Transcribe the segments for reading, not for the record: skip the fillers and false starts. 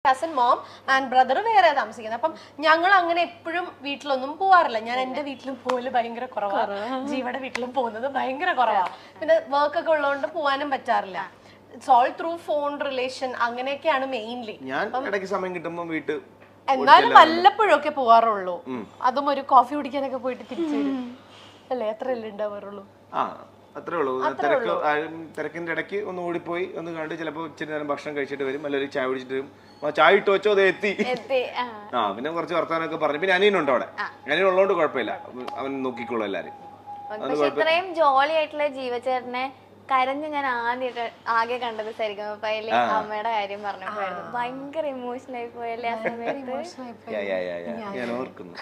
Cousin mom and brother വേറെ താമസിക്കുന്നത്. അപ്പം ഞങ്ങൾ അങ്ങനെ എപ്പോഴും വീട്ടിലൊന്നും പോവാറില്ല. ഞാൻ എന്റെ വീട്ടിലും പോകല് ഭയങ്കര കുറവാണ്, ജീവയുടെ വീട്ടിലും പോകുന്നത് ഭയങ്കര കുറവാണ്. പിന്നെ വർക്ക് ഒക്കെ ഉള്ളതുകൊണ്ട് പോകാനും പറ്റാറില്ല. It's all through phone relation അങ്ങനെയൊക്കെയാണ് മെയിൻലി. ഞാൻ ഇടയ്ക്ക് സമയം കിട്ടുമ്പോൾ വീട്ടിൽ എന്നാലും വല്ലപ്പോഴും ഒക്കെ പോവാറുള്ളൂ. അതും ഒരു കോഫി കുടിക്കാനൊക്കെ പോയിട്ട് തിരിച്ചു വരും അല്ലേ, അത്രയല്ലേ ഉണ്ടാവാറുള്ളൂ. അത്രേ ഉള്ളൂ. തിരക്കിന്റെ ഇടയ്ക്ക് ഒന്ന് ഓടിപ്പോയി ഒന്ന് കണ്ട് ചിലപ്പോൾ ഇച്ചിരി നേരം ഭക്ഷണം കഴിച്ചിട്ട് വരും, അല്ലെങ്കിൽ ചായ കുടിച്ചിട്ട് വരും. ചായ ഇട്ട് വെച്ചോ അത് എത്തി. പിന്നെ കുറച്ച് വർത്താനൊക്കെ പറഞ്ഞു. പിന്നെ അനിയനുണ്ട് അവിടെ, അനിയൻ ഉള്ളതുകൊണ്ട് കുഴപ്പമില്ല, അവൻ നോക്കിക്കോളൂ എല്ലാരും. ഇത്രയും ജോളി ആയിട്ടുള്ള ജീവചേട്ടനെ കരഞ്ഞ് ഞാൻ ആകെ കണ്ടത് സരിഗമപ്പയിലെ അമ്മയുടെ കാര്യം പറഞ്ഞപ്പോഴായിരുന്നു. ഭയങ്കര ഇമോഷണൽ ആയി പോയല്ലേ ആ സമയത്ത്. ഞാൻ ഓർക്കുന്നു.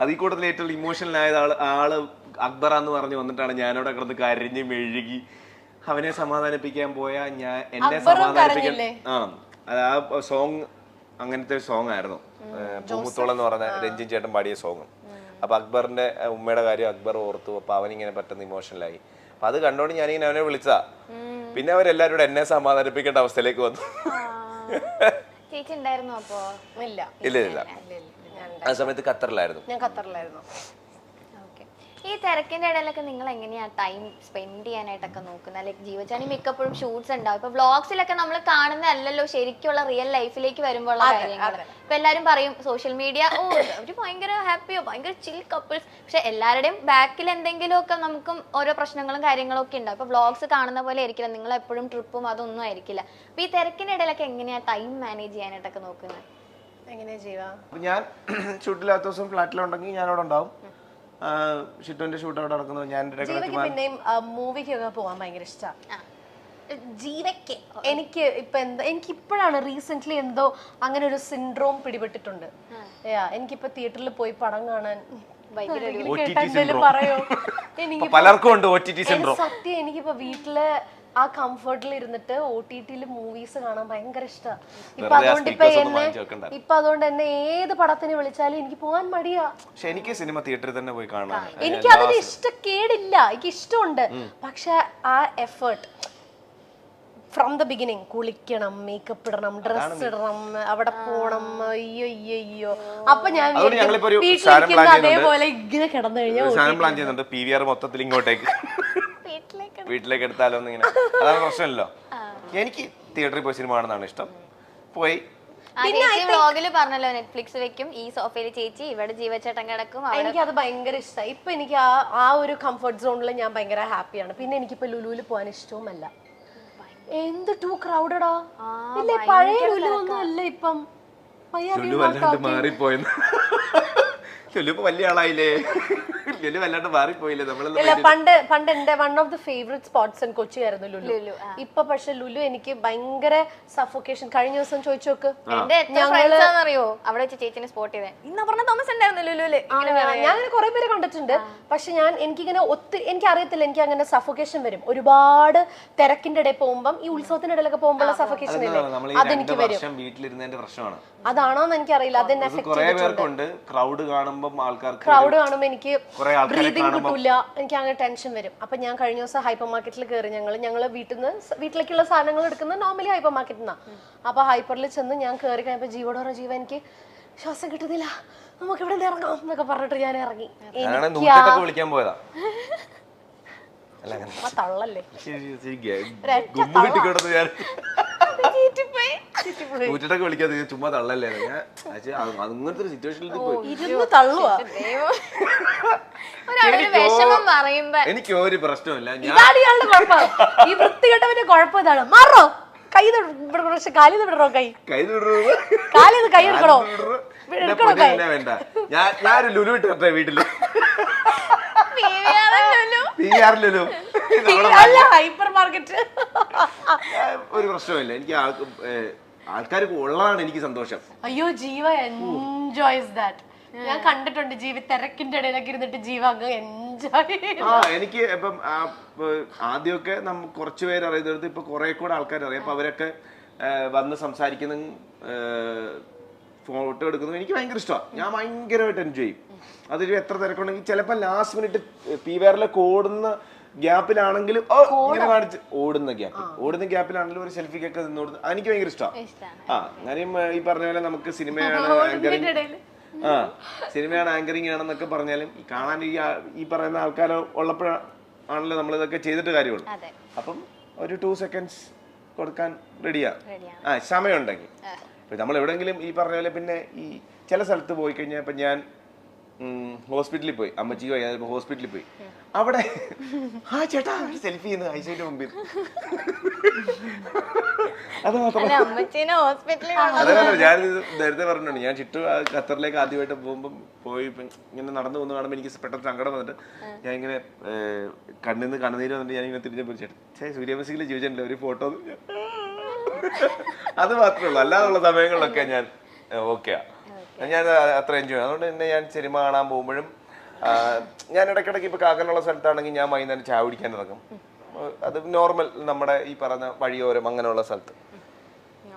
അത് ഈ കൂട്ടത്തിൽ ഏറ്റവും ഇമോഷണൽ ആയത് ആള് അക്ബർ എന്ന് പറഞ്ഞു വന്നിട്ടാണ്. ഞാനവിടെ കിടന്ന് കരഞ്ഞ് മെഴുകി അവനെ സമാധാനിപ്പിക്കാൻ പോയാ എന്നെ സമാധാനിപ്പിക്കാൻ ആ സോങ് അങ്ങനത്തെ സോങ് ആയിരുന്നു. പൂമുത്തോളം എന്ന് പറഞ്ഞ രഞ്ജിൻ ചേട്ടൻ പാടിയ സോങ്. അപ്പൊ അക്ബറിന്റെ ഉമ്മയുടെ കാര്യം അക്ബർ ഓർത്തു. അപ്പൊ അവനിങ്ങനെ പെട്ടെന്ന് ഇമോഷണലായി. അപ്പൊ അത് കണ്ടോണ്ട് ഞാനിങ്ങനെ അവനെ വിളിച്ചാ. പിന്നെ അവരെല്ലാരും കൂടെ എന്നെ സമാധാനിപ്പിക്കേണ്ട അവസ്ഥയിലേക്ക് വന്നു. ചേച്ചി ഉണ്ടായിരുന്നു അപ്പോ? ഇല്ല, ആ സമയത്ത് ഖത്തറിലായിരുന്നു. ഞാൻ ഖത്തറിലായിരുന്നു. ഈ തിരക്കിന്റെ ഇടയിലൊക്കെ നിങ്ങൾ എങ്ങനെയാ ടൈം സ്പെൻഡ് ചെയ്യാനായിട്ടൊക്കെ നോക്കുന്നത്? ലൈക്ക് ജീവചാനി മിക്കപ്പോഴും ഷൂട്ട്സ് ഉണ്ടാവും. ഇപ്പൊ വ്ളോഗ്സിലൊക്കെ നമ്മൾ കാണുന്നതല്ലല്ലോ ശരിക്കുള്ള റിയൽ ലൈഫിലേക്ക് വരുമ്പോഴുള്ള കാര്യങ്ങൾ. ഇപ്പൊ എല്ലാരും പറയും സോഷ്യൽ മീഡിയ അവര് ഭയങ്കര ഹാപ്പിയോ ഭയങ്കര ചിൽ കപ്പിൾസ്. പക്ഷെ എല്ലാവരുടെയും ബാക്കിൽ എന്തെങ്കിലുമൊക്കെ നമുക്കും ഓരോ പ്രശ്നങ്ങളും കാര്യങ്ങളും ഒക്കെ ഉണ്ടാവും. ഇപ്പൊ വ്ളോഗ്സ് കാണുന്ന പോലെ ആയിരിക്കില്ല, നിങ്ങൾ എപ്പോഴും ട്രിപ്പും അതൊന്നും ആയിരിക്കില്ല. അപ്പൊ ഈ തിരക്കിന്റെ ഇടയിലൊക്കെ എങ്ങനെയാ ടൈം മാനേജ് ചെയ്യാനായിട്ടൊക്കെ നോക്കുന്നത്? എങ്ങനെയാ ചെയ്യുക? ഞാൻ ഷൂട്ടില്ലാത്ത ദിവസം ഫ്ലാറ്റിലുണ്ടെങ്കിൽ ഞാൻ അവിടെ ഉണ്ടാവും. ഷിറ്റുവിന്റെ ഷൂട്ട് അവിടെ നടക്കുന്നത്. ഞാൻ പിന്നെയും മൂവിക്കൊക്കെ പോവാൻ ഭയങ്കര ഇഷ്ടമാണ് ജീവയ്ക്ക്. എനിക്ക് ഇപ്പോഴാണ് റീസെന്റ് എന്തോ അങ്ങനെ ഒരു സിൻഡ്രോം പിടിപെട്ടിട്ടുണ്ട്. എനിക്കിപ്പോ തിയേറ്ററിൽ പോയി പടം കാണാൻ പറയോ, എനിക്ക് സത്യം എനിക്കിപ്പോ വീട്ടില് ആ കംഫർട്ടിൽ ഇരുന്നിട്ട് OTT മൂവീസ് കാണാൻ ഭയങ്കര ഇഷ്ടമാണ്. അതുകൊണ്ട് എന്നെ ഏത് പടത്തിന് വിളിച്ചാലും എനിക്ക് പോകാൻ മടിയാ. പക്ഷെ എനിക്ക് സിനിമ തിയേറ്ററിൽ തന്നെ പോയി കാണാൻ എനിക്ക് അതിന് ഇഷ്ടക്കേടില്ല, എനിക്ക് ഇഷ്ടമുണ്ട്. പക്ഷെ ആ എഫേർട്ട് ഫ്രം ദ ബിഗിനിങ്, കുളിക്കണം, മേക്കപ്പ് ഇടണം, ഡ്രസ് ഇടണം, അവിടെ പോണം, അയ്യോ. അപ്പൊ ഞാൻ അതേപോലെ ഇങ്ങനെ കിടന്നു കഴിഞ്ഞാൽ PVR മൊത്തത്തിൽ ഇങ്ങോട്ടേക്ക് വീട്ടിലേക്ക് എടുത്താലോ എന്നിങ്ങനെ. അതാണ് പ്രശ്നമല്ലോ. എനിക്ക് തിയേറ്ററിൽ പോയി സിനിമ കാണുന്നതാണ് ഇഷ്ടം. പോയി പറഞ്ഞല്ലോ നെറ്റ്ഫ്ലിക്സ് വെക്കും, ഈ സോഫയിൽ ചേച്ചി ഇവിടെ ജീവചേട്ടൻ കിടക്കും. എനിക്കത് ഭയങ്കര ഇഷ്ടമായി. ഇപ്പൊ എനിക്ക് ആ ഒരു കംഫർട്ട് സോണിൽ ഞാൻ ഭയങ്കര ഹാപ്പിയാണ്. പിന്നെ എനിക്കിപ്പോ ലുലുവിൽ പോകാൻ ഇഷ്ടവുമല്ല. എന്ത് ടൂ ക്രൗഡഡാ. ഇല്ലേ, പഴയ ലുലു ഒന്നും അല്ല ഇപ്പം. മാറിപ്പോയെന്ന്. ലുലു വലിയ ആളായില്ലേ, ലുലു വല്ലാണ്ട് മാറിപ്പോയില്ലേ നമ്മള്. പണ്ട് എന്റെ one of the favourite spots in Kochi ആയിരുന്നു ലുലു. ഇപ്പൊ പക്ഷെ ലുലു എനിക്ക് ഭയങ്കര സഫോക്കേഷൻ. കഴിഞ്ഞ ദിവസം ചോദിച്ചു നോക്ക്, അറിയോ അവിടെ വെച്ച് ചേച്ചിനെ സ്പോട്ട് ചെയ്തേ ഇന്ന് പറഞ്ഞ തോമസ് ഉണ്ടായിരുന്നു ലുലുല്. ഞാൻ അങ്ങനെ കുറെ പേരെ കണ്ടിട്ടുണ്ട്. പക്ഷെ എനിക്കിങ്ങനെ എനിക്ക് അറിയത്തില്ല, എനിക്ക് അങ്ങനെ സഫോക്കേഷൻ വരും. ഒരുപാട് തിരക്കിന്റെ ഇടയിൽ പോകുമ്പോൾ, ഈ ഉത്സവത്തിന്റെ ഇടയിലൊക്കെ പോകുമ്പോൾ സഫോക്കേഷൻ ഇല്ലേ, അതെനിക്ക് വരും. വീട്ടിലിരുന്നതിന്റെ പ്രശ്നമാണ്. അതാണോന്ന് എനിക്കറിയില്ല, അതെന്നെ ക്രൗഡ് കാണുമ്പോൾ എനിക്ക് ബ്രീതിങ് കിട്ടൂല, എനിക്ക് അങ്ങനെ ടെൻഷൻ വരും. അപ്പൊ ഞാൻ കഴിഞ്ഞ ദിവസം ഹൈപ്പർ മാർക്കറ്റിൽ കയറി. ഞങ്ങള് വീട്ടിലേക്കുള്ള സാധനങ്ങൾ എടുക്കുന്നത് നോർമലി ഹൈപ്പർ മാർക്കറ്റിൽ നിന്നാ. അപ്പൊ ഹൈപ്പറിൽ ചെന്ന് ഞാൻ കയറി കഴിഞ്ഞപ്പോ ജീവ എനിക്ക് ശ്വാസം കിട്ടുന്നില്ല, നമുക്ക് ഇവിടെ ഇറങ്ങാം എന്നൊക്കെ പറഞ്ഞിട്ട് ഞാൻ ഇറങ്ങി. തള്ളല്ലേ ചുമ്മാ തള്ളല്ലേ, അങ്ങനത്തെ സിറ്റുവേഷനിൽ എനിക്ക് ഒരു പ്രശ്നമില്ല. ഈ വൃത്തികെട്ടവന്റെ കുഴപ്പം ഇതാണ്. മാറോ, കൈ കാലിന്ന് വിടറോ, കാലിന്ന് കൈ എടുക്കണോ, വേണ്ട. ഞാനൊരു ലുലു ഇട്ടെ വീട്ടില്. ഹൈപ്പർ മാർക്കറ്റ് ഒരു പ്രശ്നമില്ല. എനിക്ക് ആൾക്കാർക്ക് ഉള്ളതാണ് എനിക്ക് സന്തോഷം. അയ്യോ, ജീവ എൻജോയ്സ് ദാറ്റ്. ഞാൻ കണ്ടിട്ടുണ്ട് ജീവ തിരക്കിന്റെ ഇടയിലൊക്കെ ഇരുന്നിട്ട് ജീവ അങ്ങ് എൻജോയ്. എനിക്ക് ഇപ്പം ആദ്യമൊക്കെ കുറച്ചു പേര് അറിയുന്നത്, ഇപ്പൊ കുറെ കൂടെ ആൾക്കാർ അറിയാം. അപ്പൊ അവരൊക്കെ വന്ന് സംസാരിക്കുന്ന, ഫോട്ടോ എടുക്കുന്നത് എനിക്ക് ഭയങ്കര ഇഷ്ടമാണ്. ഞാൻ ഭയങ്കരമായിട്ട് എൻജോയ് ചെയ്യും. അതൊരു എത്ര തിരക്കുണ്ടെങ്കിൽ ചിലപ്പോൾ ലാസ്റ്റ് മിനിറ്റ് PVRലൊക്കെ ഓടുന്ന ഗ്യാപ്പിലാണെങ്കിലും ഇങ്ങനെ കാണിച്ച് ഓടുന്ന ഗ്യാപ്പിലാണെങ്കിലും ഒരു സെൽഫിക്കൊക്കെ നിന്നോടുന്നു എനിക്ക് ഭയങ്കര ഇഷ്ടമാണ്. കാര്യം ഈ പറഞ്ഞ പോലെ നമുക്ക് സിനിമയാണ് ആങ്കറിങ് ആണെന്നൊക്കെ പറഞ്ഞാലും ഈ കാണാൻ ഈ പറയുന്ന ആൾക്കാർ ഉള്ളപ്പോഴാണല്ലോ നമ്മൾ ഇതൊക്കെ ചെയ്തിട്ട് കാര്യമുള്ളൂ. അപ്പം ഒരു 2 seconds കൊടുക്കാൻ റെഡിയാ സമയമുണ്ടെങ്കിൽ. നമ്മൾ എവിടെയെങ്കിലും ഈ പറഞ്ഞ പോലെ പിന്നെ ഈ ചില സ്ഥലത്ത് പോയി കഴിഞ്ഞാൽ ഇപ്പൊ ഞാൻ ഹോസ്പിറ്റലിൽ പോയി, അമ്മച്ചിക്ക് വയ്യാതെ ഹോസ്പിറ്റലിൽ പോയി, അവിടെ ചേട്ടാ സെൽഫി ചെയ്യുന്നു ഐസിയുടെ മുമ്പിൽ. അത് മാത്രമല്ല ഞാൻ നേരത്തെ പറഞ്ഞിട്ടുണ്ട്, ഞാൻ ചിട്ടു ഖത്തറിലേക്ക് ആദ്യമായിട്ട് പോകുമ്പോൾ ഇങ്ങനെ നടന്നു പോകുന്ന കാണുമ്പോൾ എനിക്ക് പെട്ടെന്ന് സങ്കടം വന്നിട്ട് ഞാൻ ഇങ്ങനെ കണ്ണിന്ന് കണ്ണുനീര് വന്നിട്ട് ഞാൻ ഇങ്ങനെ തിരിഞ്ഞ ചേട്ടാ സൂര്യമസിലെ ജീവിച്ചിട്ടില്ല ഒരു ഫോട്ടോ. അത് മാത്രമേ ഉള്ളൂ, അല്ലാതുള്ള സമയങ്ങളിലൊക്കെ ഞാൻ ഓക്കെയാ, ഞാൻ അത്ര എൻജോയ് ചെയ്യും. അതുകൊണ്ട് തന്നെ ഞാൻ സിനിമ കാണാൻ പോകുമ്പോഴും ഞാൻ ഇടയ്ക്കിടയ്ക്ക് ഇപ്പൊ കാക്കനുള്ള സ്ഥലത്താണെങ്കിൽ ഞാൻ വൈകുന്നേരം ചായ കുടിക്കാൻ ഇറങ്ങും. അത് നോർമൽ നമ്മുടെ ഈ പറഞ്ഞ വഴിയോരം അങ്ങനെയുള്ള സ്ഥലത്ത്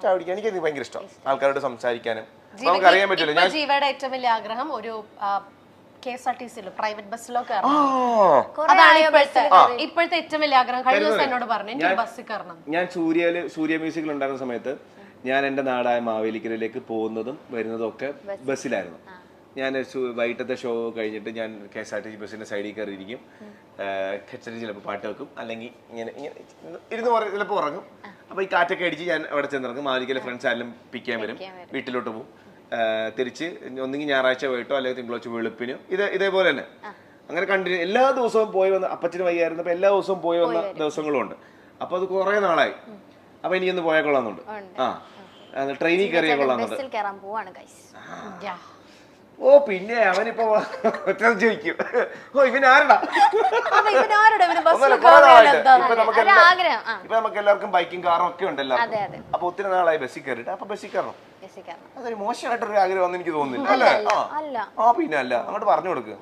ചായ കുടിക്കാൻ എനിക്ക് ഭയങ്കര ഇഷ്ടം, ആൾക്കാരോട് സംസാരിക്കാനും. നമുക്ക് അറിയാൻ പറ്റില്ല, ഞാൻ ജീവയുടെ ഏറ്റവും വലിയ ആഗ്രഹം ഒരു KSRTC പ്രൈവറ്റ് ബസ്സിലോ കയറണം. അതാണ് ഇപ്പോഴത്തെ ഏറ്റവും വലിയ ആഗ്രഹം. കഴിഞ്ഞ ദിവസം എന്നോട് പറഞ്ഞു എനിക്ക് ബസ്സിൽ കയറണം. ഞാൻ സൂര്യ മ്യൂസിക്കിൽ ഉണ്ടായിരുന്ന സമയത്ത് ഞാൻ എൻ്റെ നാടായ മാവേലിക്കരയിലേക്ക് പോകുന്നതും വരുന്നതും ഒക്കെ ബസ്സിലായിരുന്നു. ഞാൻ വൈകിട്ടത്തെ ഷോ കഴിഞ്ഞിട്ട് ഞാൻ KSRTC ബസ്സിന്റെ സൈഡിൽ കയറിയിരിക്കും, ഹെഡ്സെറ്റ് ചിലപ്പോൾ പാട്ട് വെക്കും, അല്ലെങ്കിൽ ഇങ്ങനെ ഇങ്ങനെ ഇരുന്ന് ചിലപ്പോൾ ഉറങ്ങും. അപ്പോൾ ഈ കാറ്റൊക്കെ അടിച്ച് ഞാൻ അവിടെ ചെന്നിറങ്ങും. മാവേലിക്കരയിലെ ഫ്രണ്ട്സ് ആരെങ്കിലും പിക്ക് ചെയ്യാൻ വരും, വീട്ടിലോട്ട് പോകും. തിരിച്ച് ഒന്നെങ്കിൽ ഞായറാഴ്ച പോയിട്ടോ അല്ലെങ്കിൽ തിങ്കളാഴ്ച വെളുപ്പിനോ ഇതേപോലെ തന്നെ അങ്ങനെ കണ്ടിന്യൂ എല്ലാ ദിവസവും പോയി വന്ന്. അപ്പച്ചന് വയ്യായിരുന്നു, അപ്പോൾ എല്ലാ ദിവസവും പോയി വന്ന ദിവസങ്ങളും ഉണ്ട്. അപ്പോൾ അത് കുറേ നാളായി. അപ്പോൾ എനിക്കൊന്ന് പോയാൽ കൊള്ളാമെന്നുണ്ട്. ട്രെയിനിൽ കയറിയാൽ കൊള്ളാമെന്നുണ്ട്. പിന്നെ അവനിപ്പോ ചോദിക്കും, ഇവൻ ആരടാ? ഇപ്പൊ നമുക്ക് എല്ലാവർക്കും ബൈക്കും കാറും ഒക്കെ ഉണ്ടല്ലോ. അപ്പൊ ഒത്തിരി നാളായി ബസ്സിൽ കയറിയിട്ട് അപ്പൊ ബസ്സിൽ കയറണം. അതൊരു മോശമായിട്ടൊരു ആഗ്രഹം എനിക്ക് തോന്നുന്നില്ല, അല്ലേ? പിന്നെ അല്ല, അങ്ങോട്ട് പറഞ്ഞു കൊടുക്കുക.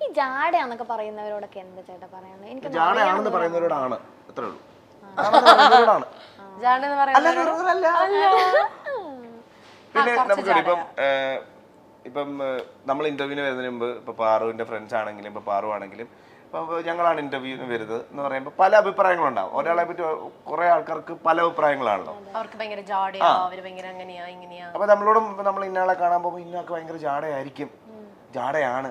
ഈ ജാടയാന്നൊക്കെ പറയുന്നവരോടൊക്കെ എന്താ ചേട്ടാ പറയാനുള്ളത്? എനിക്ക് ജാടയാണെന്ന് പറയുന്നവരോടാണ്, അത്രേ ഉള്ളൂ. പിന്നെ നമുക്ക് ഇപ്പം നമ്മൾ ഇന്റർവ്യൂവിന് വരുന്നതിന് മുമ്പ് ഇപ്പൊ പാറുവിന്റെ ഫ്രണ്ട്സ് ആണെങ്കിലും ഇപ്പൊ പാറു ആണെങ്കിലും ഇപ്പൊ ഞങ്ങളാണ് ഇന്റർവ്യൂവിന് വരുന്നത് എന്ന് പറയുമ്പോൾ പല അഭിപ്രായങ്ങളുണ്ടാവും. ഒരാളെ പറ്റി കുറെ ആൾക്കാർക്ക് പല അഭിപ്രായങ്ങളാണല്ലോ. അപ്പൊ നമ്മളോടും നമ്മൾ ഇന്നയാളെ കാണാൻ പോകുമ്പോൾ ഇന്നയാൾക്ക് ഭയങ്കര ജാടയായിരിക്കും, ജാടയാണ്.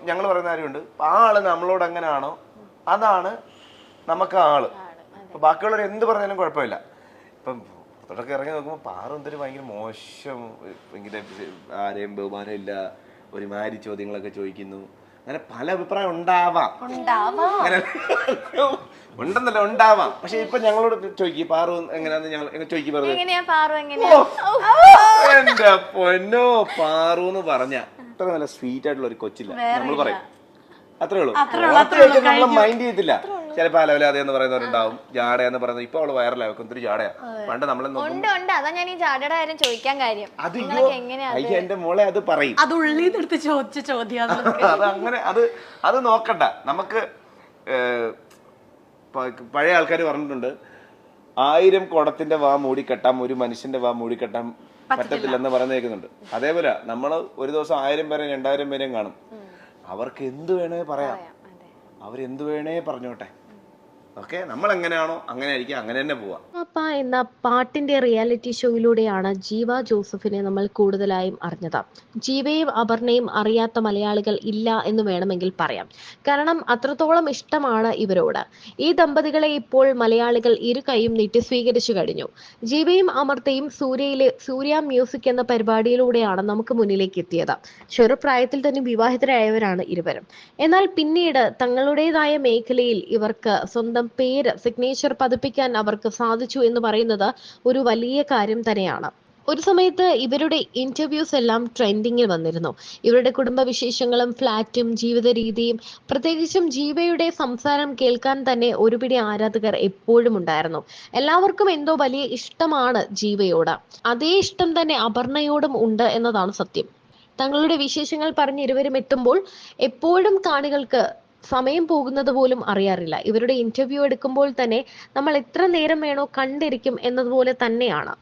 ഞങ്ങൾ പറയുന്ന കാര്യമുണ്ട്, ആ ആള് നമ്മളോട് എങ്ങനെയാണോ അതാണ് നമുക്ക് ആള്. അപ്പൊ ബാക്കിയുള്ളവർ എന്ത് പറഞ്ഞാലും കുഴപ്പമില്ല. ഇപ്പം പുറത്തോട്ടൊക്കെ ഇറങ്ങി നോക്കുമ്പോൾ പാറു എന്തൊരു ഭയങ്കര മോശം, ഭയങ്കര ആരെയും ബഹുമാനം ഇല്ല, ഒരുമാതിരി ചോദ്യങ്ങളൊക്കെ ചോദിക്കുന്നു. അങ്ങനെ പല അഭിപ്രായം ഉണ്ടാവാം, ഉണ്ടെന്നല്ല ഉണ്ടാവാം. പക്ഷെ ഇപ്പൊ ഞങ്ങളോട് ചോദിക്കും പാറു എങ്ങനെയാന്ന് ഞങ്ങൾ ചോദിക്കും, എന്റെ പൊന്നോ പാറു എന്ന് പറഞ്ഞ അത്ര നല്ല സ്വീറ്റ് ആയിട്ടുള്ള ഒരു കൊച്ചില്ല നമ്മൾ പറയും, അത്രേ ഉള്ളൂ. നമ്മളെ മൈൻഡ് ചെയ്തില്ല. ചിലപ്പോ അലവലാതെ എന്ന് പറയുന്നവരുണ്ടാവും, ജാട എന്ന് പറയുന്നത്. ഇപ്പൊ അവള് വൈറലാവും, ഒത്തിരി ജാടയാ. പണ്ട് നമ്മളെ അയ്യോ എന്റെ മോളെ അത് പറയും, അത് ഉള്ളിന്നെടുത്ത് ചോദിച്ച ചോദ്യം. അത് അങ്ങനെ അത് നോക്കണ്ട. നമുക്ക് പഴയ ആൾക്കാർ പറഞ്ഞിട്ടുണ്ട്, 1000 കുടത്തിന്റെ വാ മൂടിക്കെട്ടാം, ഒരു മനുഷ്യന്റെ വാ മൂടിക്കെട്ടാൻ പറ്റത്തില്ലെന്ന് പറയുന്ന കേൾക്കുന്നുണ്ട്. അതേപോലെ നമ്മൾ ഒരു ദിവസം 1000 പേരെയും 2000 പേരെയും കാണും. അവർക്ക് എന്ത് വേണേ പറയാം, അവരെന്ത് വേണേ പറഞ്ഞോട്ടെ. ഓക്കെ, നമ്മൾ എങ്ങനെയാണോ അങ്ങനെ ആയിരിക്കും, അങ്ങനെ തന്നെ പോവാം. അപ്പ എന്ന പാട്ടിന്റെ റിയാലിറ്റി ഷോയിലൂടെയാണ് ജീവ ജോസഫിനെ നമ്മൾ കൂടുതലായും അറിഞ്ഞത്. ജീവയും അപർണയും അറിയാത്ത മലയാളികൾ ഇല്ല എന്ന് വേണമെങ്കിൽ പറയാം. കാരണം അത്രത്തോളം ഇഷ്ടമാണ് ഇവരോട്. ഈ ദമ്പതികളെ ഇപ്പോൾ മലയാളികൾ ഇരു കൈയും നീട്ടി സ്വീകരിച്ചു കഴിഞ്ഞു. ജീവയും അമൃതയും സൂര്യ മ്യൂസിക് എന്ന പരിപാടിയിലൂടെയാണ് നമുക്ക് മുന്നിലേക്ക് എത്തിയത്. ചെറുപ്രായത്തിൽ തന്നെ വിവാഹിതരായവരാണ് ഇരുവരും. എന്നാൽ പിന്നീട് തങ്ങളുടേതായ മേഖലയിൽ ഇവർക്ക് സ്വന്തം പേര് സിഗ്നേച്ചർ പതിപ്പിക്കാൻ അവർക്ക് സാധിച്ചു എന്ന് പറയുന്നത് ഒരു വലിയ കാര്യം തന്നെയാണ്. ഒരു സമയത്ത് ഇവരുടെ ഇന്റർവ്യൂസ് എല്ലാം ട്രെൻഡിങ്ങിൽ വന്നിരുന്നു. ഇവരുടെ കുടുംബ വിശേഷങ്ങളും ഫ്ലാറ്റും ജീവിത രീതിയും പ്രത്യേകിച്ചും ജീവയുടെ സംസാരം കേൾക്കാൻ തന്നെ ഒരുപിടി ആരാധകർ എപ്പോഴും ഉണ്ടായിരുന്നു. എല്ലാവർക്കും എന്തോ വലിയ ഇഷ്ടമാണ് ജീവയോട്. അതേ ഇഷ്ടം തന്നെ അപർണയോടും ഉണ്ട് എന്നതാണ് സത്യം. തങ്ങളുടെ വിശേഷങ്ങൾ പറഞ്ഞ് ഇരുവരും എത്തുമ്പോൾ എപ്പോഴും കാണികൾക്ക് സമയം പോകുന്നത് പോലും അറിയാറില്ല. ഇവരുടെ ഇന്റർവ്യൂ എടുക്കുമ്പോൾ തന്നെ നമ്മൾ എത്ര നേരം വേണോ കണ്ടിരിക്കും എന്നതുപോലെ തന്നെയാണ്.